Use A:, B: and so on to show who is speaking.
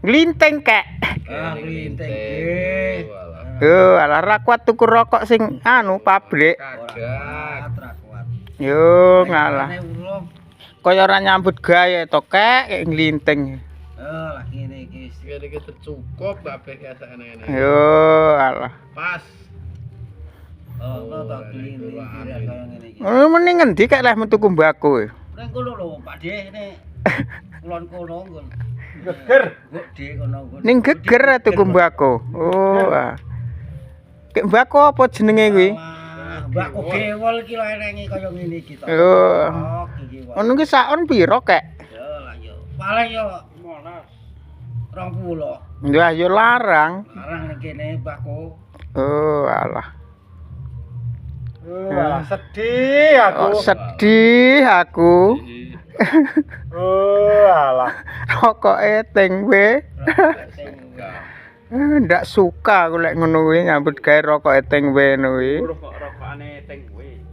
A: Glinteng kek.
B: Glinteng.
A: Yo, alah ra kuat tuku rokok sing anu pabrik.
B: Kagak.
A: Yo, ngalah. Kaya ora nyambut gawe to kek glinteng.
B: Lah ngene iki.
C: Ngene iki tercukup kabeh kesane ngene.
A: Yo, alah.
C: Pas.
B: Oh, tak glinteng kaya ngene iki.
A: Mending ngendi kek leh metu mbako.
B: Nang kono lho, Pak De, ini kulon kono nggon.
C: Geger.
B: Gede kono nggon.
A: Ning geger tuku mbako. Oh. Kek mbako apa jenenge kuwi?
B: Mbako gewol iki lho enenge kaya ngene iki to.
A: Oh.
B: Iki wae.
A: Ono ki sakon piro kek?
B: Yo lah yo. Paling yo 20.
A: Ya yo larang.
B: Larang ning kene mbako.
A: Oh, alah.
C: Sedih aku.
A: Oh, sedih aku.
C: Oh, alah.
A: Rokoke tengwe. Ndak suka aku lek ngono kuwi nyambut gawe rokoke tengwe kuwi.
C: Rokokane tengwe.